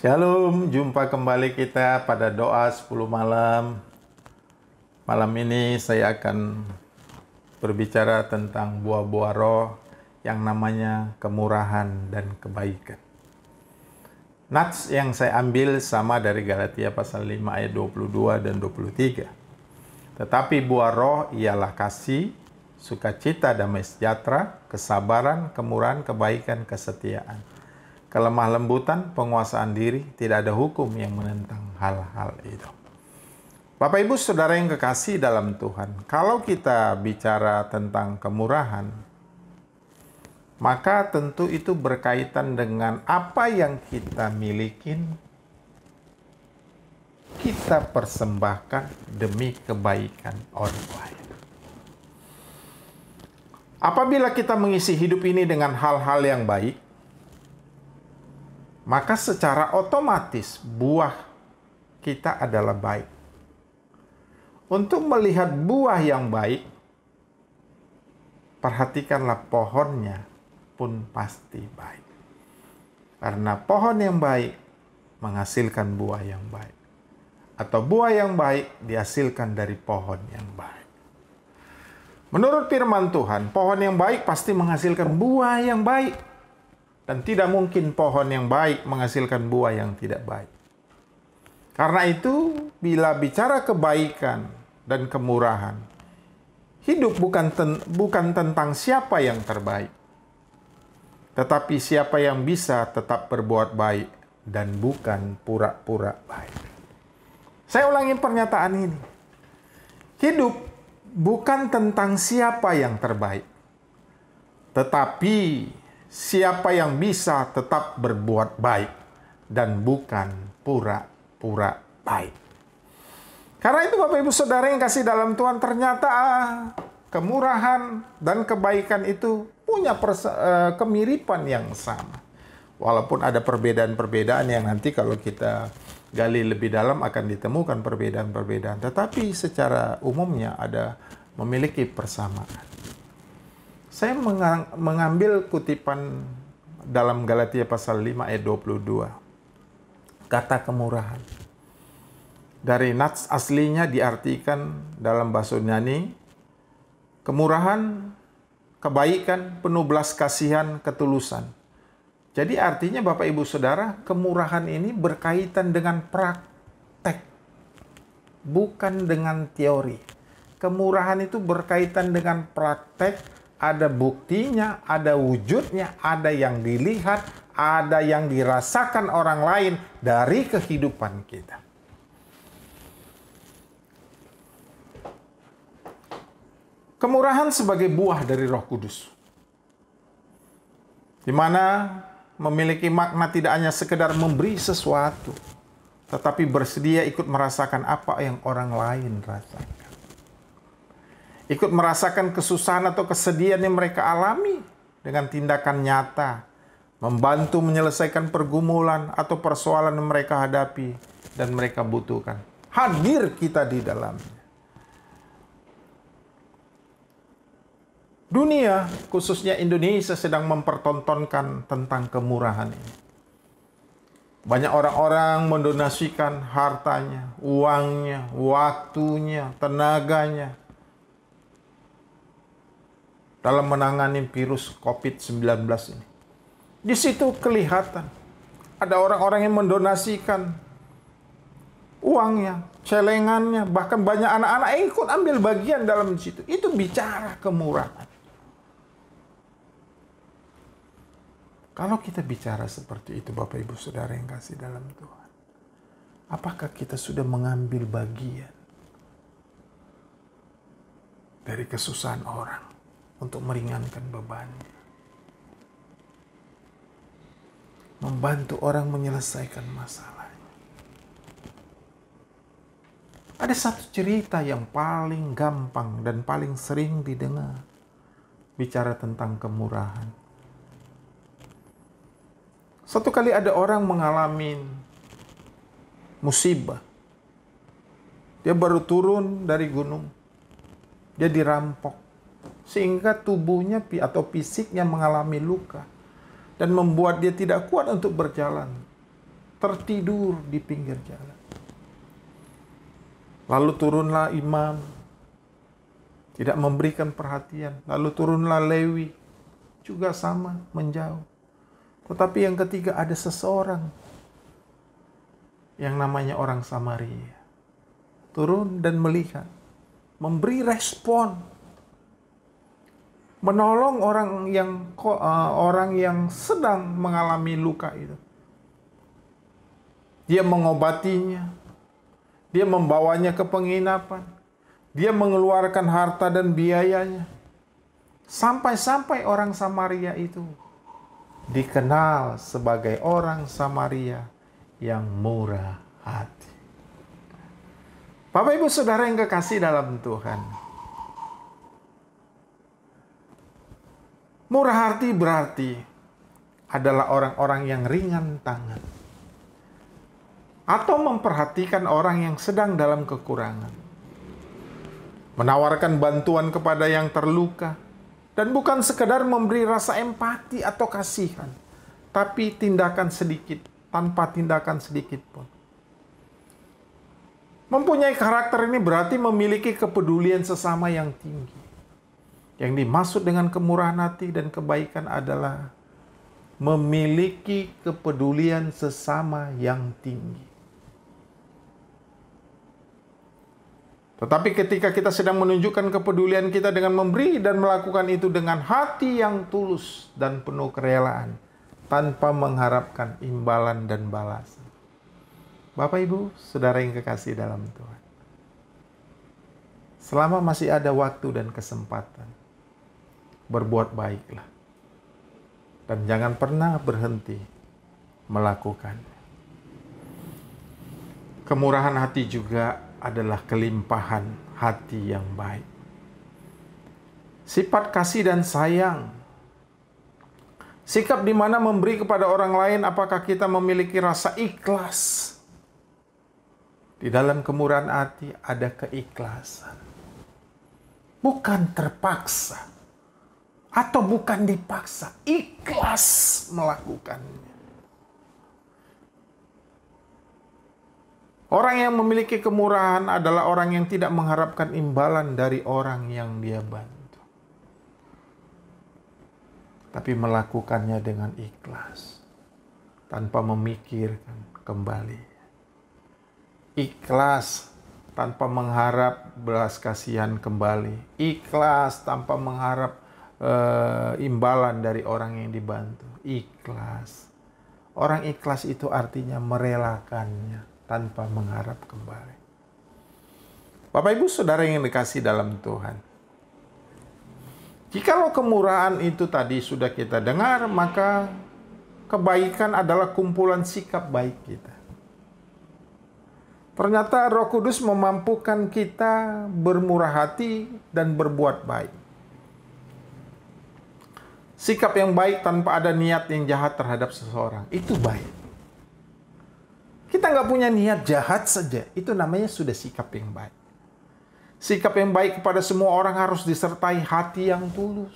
Shalom, jumpa kembali kita pada doa 10 malam. Malam ini saya akan berbicara tentang buah-buah roh yang namanya kemurahan dan kebaikan. Nats yang saya ambil sama dari Galatia pasal 5 ayat 22 dan 23. Tetapi buah roh ialah kasih, sukacita, damai sejahtera, kesabaran, kemurahan, kebaikan, kesetiaan, kelemah lembutan, penguasaan diri. Tidak ada hukum yang menentang hal-hal itu. Bapak Ibu Saudara yang kekasih dalam Tuhan, kalau kita bicara tentang kemurahan, maka tentu itu berkaitan dengan apa yang kita miliki, kita persembahkan demi kebaikan orang lain. Apabila kita mengisi hidup ini dengan hal-hal yang baik, maka secara otomatis buah kita adalah baik. Untuk melihat buah yang baik, perhatikanlah pohonnya pun pasti baik. Karena pohon yang baik menghasilkan buah yang baik. Atau buah yang baik dihasilkan dari pohon yang baik. Menurut firman Tuhan, pohon yang baik pasti menghasilkan buah yang baik. Dan tidak mungkin pohon yang baik menghasilkan buah yang tidak baik. Karena itu, bila bicara kebaikan dan kemurahan, hidup bukan tentang siapa yang terbaik, tetapi siapa yang bisa tetap berbuat baik dan bukan pura-pura baik. Saya ulangi pernyataan ini. Hidup bukan tentang siapa yang terbaik, tetapi siapa yang bisa tetap berbuat baik dan bukan pura-pura baik. Karena itu Bapak Ibu Saudara yang kasih dalam Tuhan, ternyata kemurahan dan kebaikan itu punya kemiripan yang sama. Walaupun ada perbedaan-perbedaan yang nanti kalau kita gali lebih dalam akan ditemukan perbedaan-perbedaan. Tetapi secara umumnya memiliki persamaan. Saya mengambil kutipan dalam Galatia pasal 5 ayat 22. Kata kemurahan. Dari nats aslinya diartikan dalam bahasa Yunani, kemurahan, kebaikan, penuh belas kasihan, ketulusan. Jadi artinya Bapak Ibu Saudara, kemurahan ini berkaitan dengan praktek, bukan dengan teori. Kemurahan itu berkaitan dengan praktek. Ada buktinya, ada wujudnya, ada yang dilihat, ada yang dirasakan orang lain dari kehidupan kita. Kemurahan sebagai buah dari Roh Kudus, di mana memiliki makna tidak hanya sekedar memberi sesuatu, tetapi bersedia ikut merasakan apa yang orang lain rasakan. Ikut merasakan kesusahan atau kesedihan yang mereka alami dengan tindakan nyata, membantu menyelesaikan pergumulan atau persoalan yang mereka hadapi dan mereka butuhkan. Hadir kita di dalamnya. Dunia, khususnya Indonesia, sedang mempertontonkan tentang kemurahan ini. Banyak orang-orang mendonasikan hartanya, uangnya, waktunya, tenaganya dalam menangani virus COVID-19 ini. Di situ kelihatan ada orang-orang yang mendonasikan uangnya, celengannya, bahkan banyak anak-anak yang ikut ambil bagian dalam situ. Itu bicara kemurahan. Kalau kita bicara seperti itu, Bapak Ibu Saudara yang kasih dalam Tuhan, apakah kita sudah mengambil bagian dari kesusahan orang untuk meringankan bebannya, membantu orang menyelesaikan masalahnya? Ada satu cerita yang paling gampang dan paling sering didengar bicara tentang kemurahan. Satu kali ada orang mengalami musibah. Dia baru turun dari gunung. Dia dirampok. Sehingga tubuhnya atau fisiknya mengalami luka. Dan membuat dia tidak kuat untuk berjalan. tertidur di pinggir jalan. Lalu turunlah imam, tidak memberikan perhatian. Lalu turunlah Lewi, juga sama, menjauh. Tetapi yang ketiga ada seseorang yang namanya orang Samaria. Turun dan melihat, memberi respon, menolong orang yang sedang mengalami luka itu. Dia mengobatinya, dia membawanya ke penginapan, dia mengeluarkan harta dan biayanya. Sampai-sampai orang Samaria itu dikenal sebagai orang Samaria yang murah hati. Bapak Ibu Saudara yang kekasih dalam Tuhan, murah hati berarti adalah orang-orang yang ringan tangan atau memperhatikan orang yang sedang dalam kekurangan, menawarkan bantuan kepada yang terluka, dan bukan sekedar memberi rasa empati atau kasihan, tapi tindakan sedikit, tanpa tindakan sedikit pun. Mempunyai karakter ini berarti memiliki kepedulian sesama yang tinggi. Yang dimaksud dengan kemurahan hati dan kebaikan adalah memiliki kepedulian sesama yang tinggi. Tetapi ketika kita sedang menunjukkan kepedulian kita dengan memberi dan melakukan itu dengan hati yang tulus dan penuh kerelaan, tanpa mengharapkan imbalan dan balasan. Bapak Ibu, Saudara yang kekasih dalam Tuhan, selama masih ada waktu dan kesempatan, berbuat baiklah. Dan jangan pernah berhenti melakukannya. Kemurahan hati juga adalah kelimpahan hati yang baik. Sifat kasih dan sayang. Sikap di mana memberi kepada orang lain, apakah kita memiliki rasa ikhlas? Di dalam kemurahan hati ada keikhlasan. Bukan terpaksa. Atau bukan dipaksa. Ikhlas melakukannya. Orang yang memiliki kemurahan adalah orang yang tidak mengharapkan imbalan dari orang yang dia bantu. Tapi melakukannya dengan ikhlas. Tanpa memikirkan kembali. Ikhlas tanpa mengharap belas kasihan kembali. Ikhlas tanpa mengharap imbalan dari orang yang dibantu. Ikhlas. Orang ikhlas itu artinya merelakannya tanpa mengharap kembali. Bapak Ibu Saudara yang dikasih dalam Tuhan, jikalau kemurahan itu tadi sudah kita dengar, maka kebaikan adalah kumpulan sikap baik kita. Ternyata Roh Kudus memampukan kita bermurah hati dan berbuat baik. Sikap yang baik tanpa ada niat yang jahat terhadap seseorang, itu baik. Kita nggak punya niat jahat saja, itu namanya sudah sikap yang baik. Sikap yang baik kepada semua orang harus disertai hati yang tulus.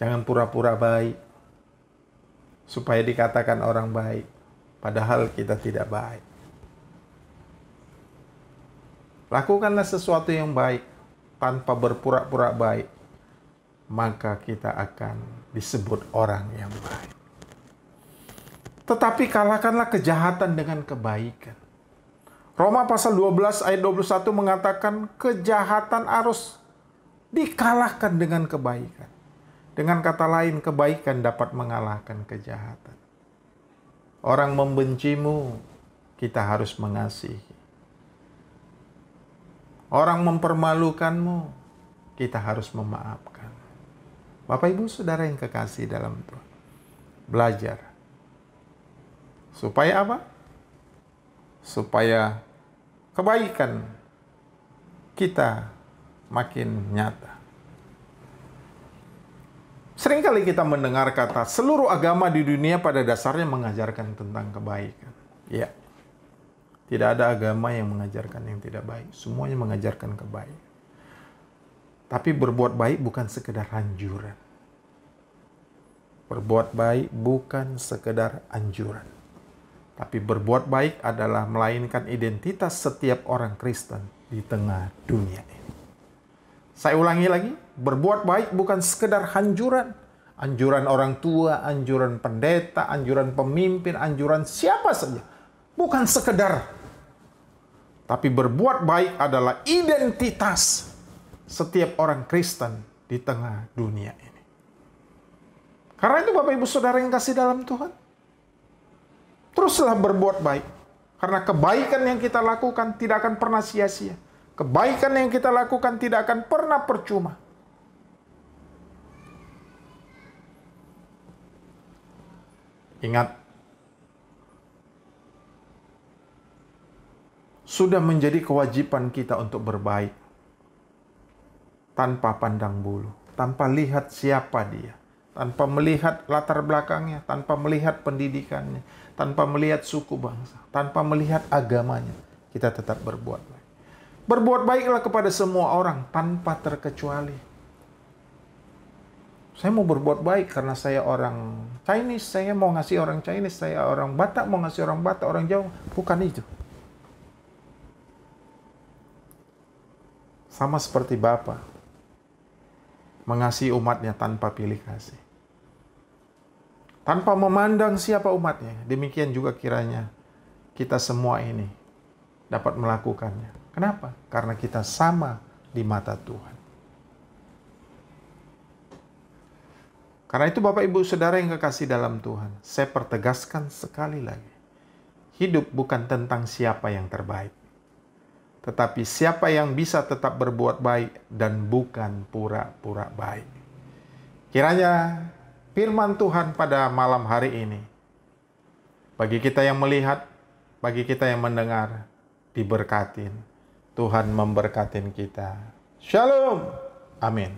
Jangan pura-pura baik, supaya dikatakan orang baik, padahal kita tidak baik. Lakukanlah sesuatu yang baik, tanpa berpura-pura baik, maka kita akan disebut orang yang baik. Tetapi kalahkanlah kejahatan dengan kebaikan. Roma pasal 12 ayat 21 mengatakan kejahatan harus dikalahkan dengan kebaikan. Dengan kata lain, kebaikan dapat mengalahkan kejahatan. Orang membencimu, kita harus mengasihi. Orang mempermalukanmu, kita harus memaafkan. Bapak Ibu Saudara yang kekasih dalam Tuhan, belajar. Supaya apa? Supaya kebaikan kita makin nyata. Seringkali kita mendengar kata seluruh agama di dunia pada dasarnya mengajarkan tentang kebaikan. Ya, tidak ada agama yang mengajarkan yang tidak baik. Semuanya mengajarkan kebaikan. Tapi berbuat baik bukan sekedar anjuran. Berbuat baik bukan sekedar anjuran. Tapi berbuat baik adalah melainkan identitas setiap orang Kristen di tengah dunia ini. Saya ulangi lagi, berbuat baik bukan sekedar anjuran. Anjuran orang tua, anjuran pendeta, anjuran pemimpin, anjuran siapa saja. Bukan sekedar. Tapi berbuat baik adalah identitas setiap orang Kristen di tengah dunia ini. Karena itu Bapak Ibu Saudara yang kasih dalam Tuhan, teruslah berbuat baik. Karena kebaikan yang kita lakukan tidak akan pernah sia-sia. Kebaikan yang kita lakukan tidak akan pernah percuma. Ingat, sudah menjadi kewajiban kita untuk berbaik tanpa pandang bulu, tanpa lihat siapa dia, tanpa melihat latar belakangnya, tanpa melihat pendidikannya, tanpa melihat suku bangsa, tanpa melihat agamanya. Kita tetap berbuat baik. Berbuat baiklah kepada semua orang tanpa terkecuali. Saya mau berbuat baik karena saya orang Chinese, saya mau ngasih orang Chinese, saya orang Batak, mau ngasih orang Batak, orang Jawa. Bukan itu. Sama seperti Bapa mengasihi umatnya tanpa pilih kasih. Tanpa memandang siapa umatnya. Demikian juga kiranya kita semua ini dapat melakukannya. Kenapa? Karena kita sama di mata Tuhan. Karena itu Bapak Ibu Saudara yang kekasih dalam Tuhan, saya pertegaskan sekali lagi. Hidup bukan tentang siapa yang terbaik, tetapi siapa yang bisa tetap berbuat baik dan bukan pura-pura baik. Kiranya firman Tuhan pada malam hari ini, bagi kita yang melihat, bagi kita yang mendengar, diberkatin. Tuhan memberkatin kita. Shalom. Amin.